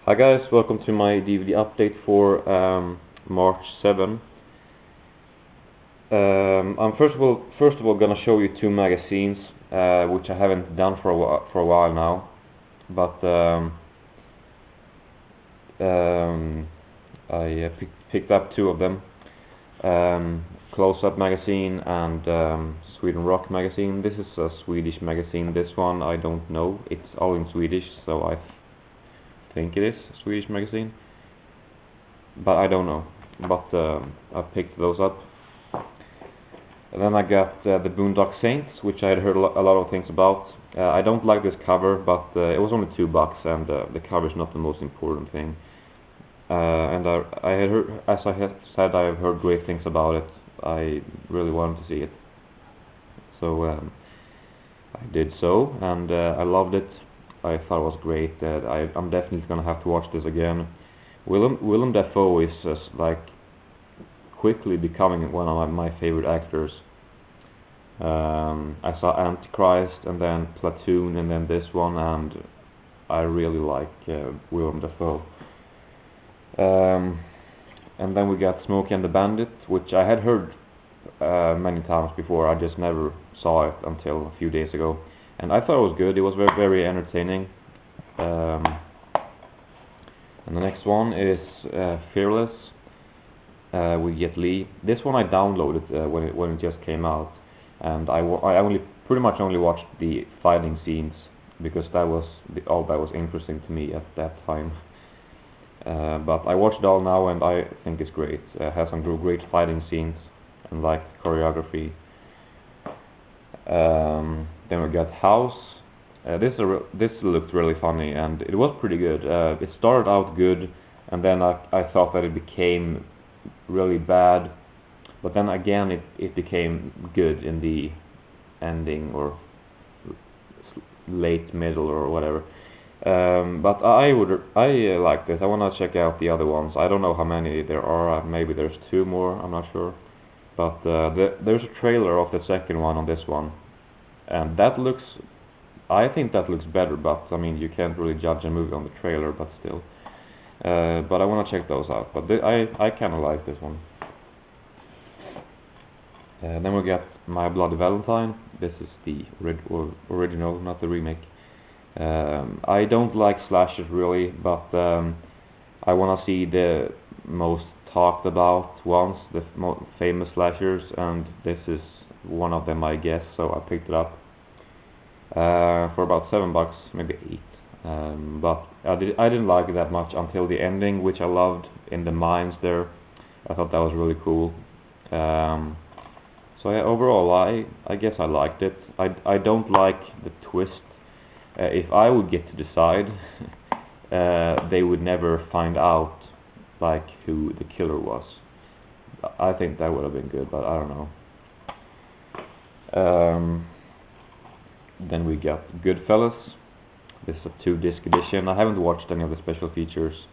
Hi guys, welcome to my DVD update for March 7. I'm first of all gonna show you two magazines, which I haven't done for a while now, but I picked up two of them. Close Up magazine and Sweden Rock magazine. This is a Swedish magazine. This one I don't know. It's all in Swedish, so I think it is a Swedish magazine, but I don't know. But I picked those up. And then I got the Boondock Saints, which I had heard a lot of things about. I don't like this cover, but it was only $2, and the cover is not the most important thing. And I had heard, as I had said, I have heard great things about it. I really wanted to see it, so I did so, and I loved it. I thought it was great. I'm definitely gonna have to watch this again. Willem Dafoe is like quickly becoming one of my favorite actors. I saw Antichrist and then Platoon and then this one, and I really like Willem Dafoe. And then we got Smokey and the Bandit, which I had heard many times before. I just never saw it until a few days ago, and I thought it was good. It was very, very entertaining. And the next one is Fearless with Jet Li. This one I downloaded when it just came out, and I pretty much only watched the fighting scenes because that was all that was interesting to me at that time. But I watched it all now, and I think it's great. It has some great fighting scenes and like choreography. Then we got House. This looked really funny, and it was pretty good. It started out good, and then I thought that it became really bad, but then again it became good in the ending or late middle or whatever. But I like this. I want to check out the other ones. I don't know how many there are. Maybe there's two more. I'm not sure. But there's a trailer of the second one on this one, and I think that looks better. But I mean, you can't really judge a movie on the trailer. But still, but I want to check those out. But I kind of like this one. Then we got My Bloody Valentine. This is the original, not the remake. I don't like slashers really, but I want to see the most talked about ones, the most famous slashers, and this is one of them, I guess. So I picked it up for about $7, maybe 8. But I didn't like it that much until the ending, which I loved, in the mines there. I thought that was really cool. So yeah, overall, I guess I liked it. I don't like the twist. If I would get to decide, they would never find out like who the killer was. I think that would have been good, but I don't know. Then we got Goodfellas. This is a 2-disc edition. I haven't watched any of the special features,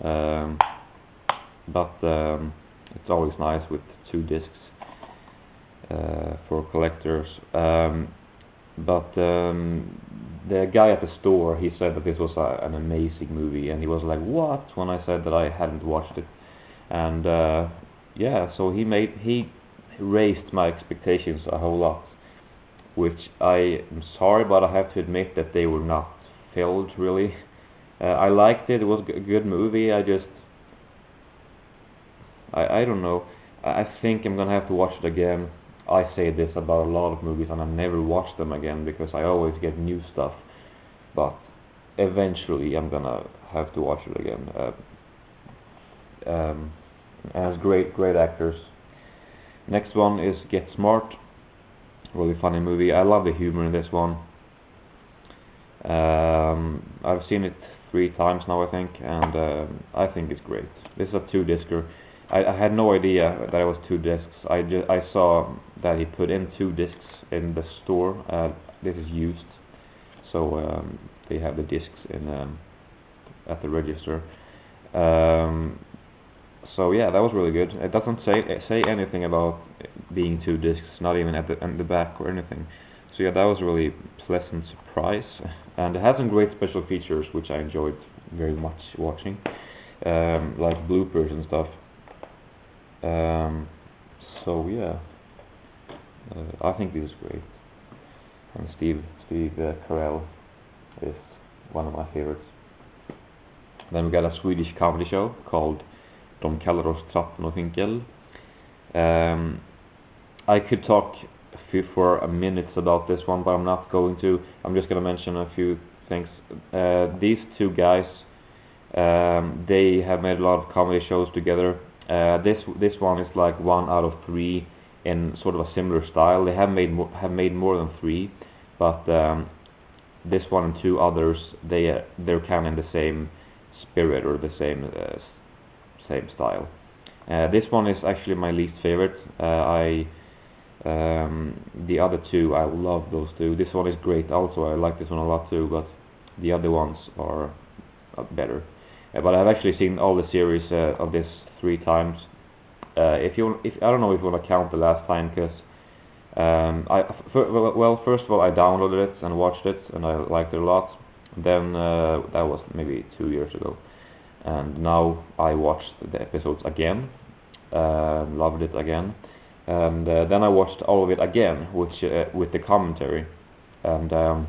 but it's always nice with 2 discs for collectors. But the guy at the store, he said that this was an amazing movie, and he was like, "What?" when I said that I hadn't watched it, and yeah, so he raised my expectations a whole lot, which I am sorry, but I have to admit that they were not filled really. I liked it. It was a good movie. I don't know. I think I'm gonna have to watch it again. I say this about a lot of movies, and I never watch them again because I always get new stuff. But eventually, I'm gonna have to watch it again. And has great actors. Next one is Get Smart. Really funny movie. I love the humor in this one. I've seen it 3 times now, I think, and I think it's great. This is a 2-discer. I had no idea that it was 2 discs. I saw that he put in 2 discs in the store. This is used, so they have the discs in at the register. So yeah, that was really good. It doesn't say anything about being 2 discs, not even in the back or anything. So yeah, that was a really pleasant surprise, and it had some great special features which I enjoyed very much watching, like bloopers and stuff. Um, so yeah, I think this is great, and Steve Carell is one of my favorites. Then we got a Swedish comedy show called De kallar oss Trappen och Finkel. I could talk for a minute about this one, but I'm not going to. I'm just going to mention a few things. These two guys, they have made a lot of comedy shows together. This one is like 1 out of 3 in sort of a similar style. They have made more than 3, but this one and 2 others, they're kind of in the same spirit or the same style. This one is actually my least favorite. The other 2, I love those 2. This one is great also. I like this one a lot too, but the other ones are better. But I've actually seen all the series of this 3 times. If I don't know if you want to count the last time, because first of all, I downloaded it and watched it, and I liked it a lot. Then that was maybe 2 years ago, and now I watched the episodes again, loved it again, and then I watched all of it again, which with the commentary, and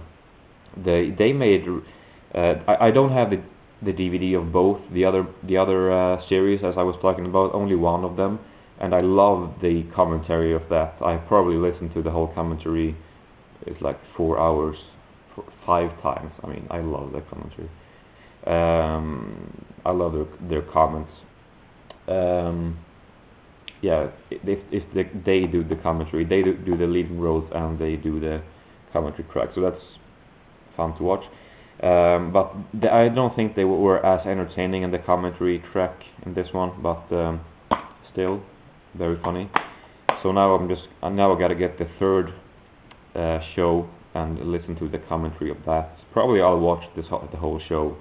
they made. I don't have the DVD of both the other series, as I was talking about, only one of them, and I love the commentary of that. I probably listened to the whole commentary. It's like 4 hours, 5 times. I mean, I love the commentary. I love their comments. Yeah, if they do the commentary, they do the leading roles, and they do the commentary track. So that's fun to watch. But I don't think they were as entertaining in the commentary track in this one, but still very funny. So now I gotta get the third show and listen to the commentary of that. Probably I'll watch the whole show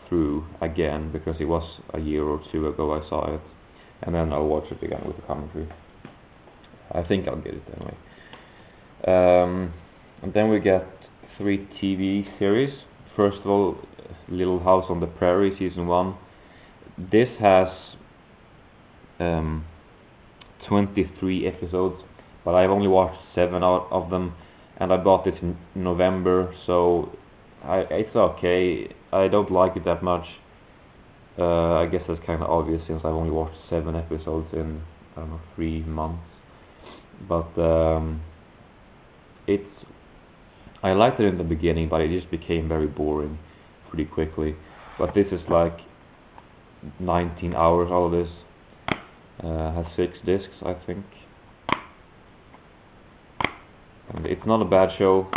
through again, because it was a year or 2 ago I saw it, and then I'll watch it again with the commentary. I think I'll get it anyway. And then we get 3 TV series. First of all, Little House on the Prairie season 1. This has 23 episodes, but I've only watched 7 out of them, and I bought this in November, so it's okay. I don't like it that much. I guess that's kind of obvious since I've only watched 7 episodes in, I don't know, 3 months. But I liked it in the beginning, but it just became very boring pretty quickly. But this is like 19 hours, all of this. Has 6 discs, I think. And it's not a bad show,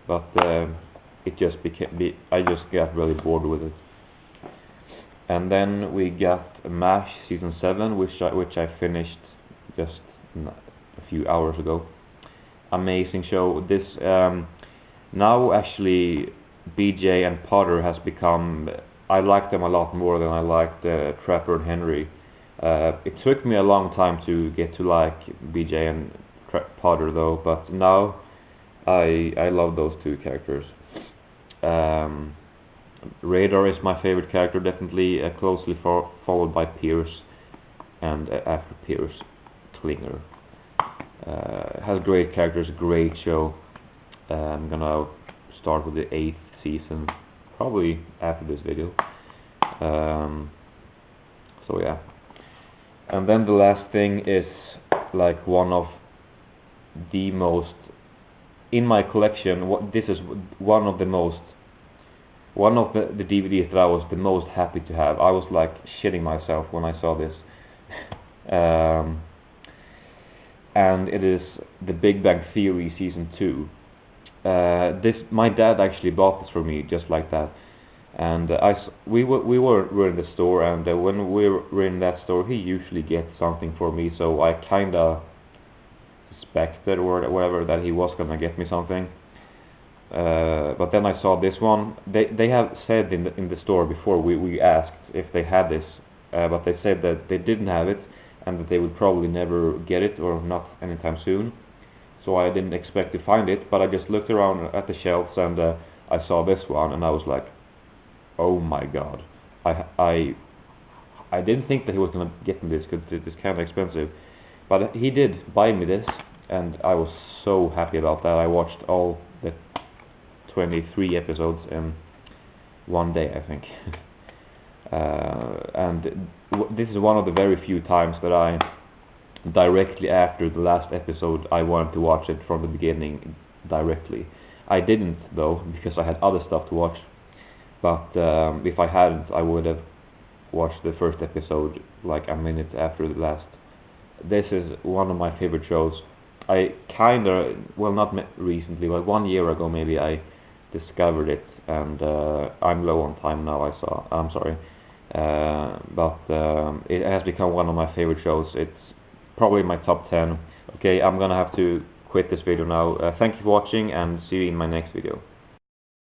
but it just I just got really bored with it. And then we got MASH season 7, which I finished just a few hours ago. Amazing show. This now actually BJ and Potter has become. I like them a lot more than I liked Trapper and Henry. It took me a long time to get to like BJ and Potter though, but now I love those 2 characters. Radar is my favorite character, definitely, closely followed by Pierce, and after Pierce, Klinger. Has great characters, great show. I'm gonna start with the 8th season, probably after this video. So yeah. And then the last thing is like one of the most, in my collection, this is one of the DVDs that I was the most happy to have. I was like shitting myself when I saw this. And it is The Big Bang Theory season 2. My dad actually bought this for me just like that. And we were in the store, and when we were in that store, he usually gets something for me, so I kinda suspected or whatever that he was gonna get me something. But then I saw this one. They have said in the store before we asked if they had this, but they said that they didn't have it, and that they would probably never get it, or not anytime soon. so I didn't expect to find it, but I just looked around at the shelves and I saw this one, and I was like, oh my god. I didn't think that he was gonna get me this, because it's kind of expensive, but he did buy me this, and I was so happy about that. I watched all the 23 episodes in one day, I think. And this is one of the very few times that I, directly after the last episode, I wanted to watch it from the beginning directly. I didn't though, because I had other stuff to watch, but if I hadn't, I would have watched the first episode like a minute after the last. This is one of my favorite shows. I kinda, well, not recently, but 1 year ago maybe, I discovered it, and I'm low on time now, I'm sorry, but it has become one of my favorite shows. It's probably my top 10. Okay, I'm gonna have to quit this video now. Thank you for watching, and see you in my next video.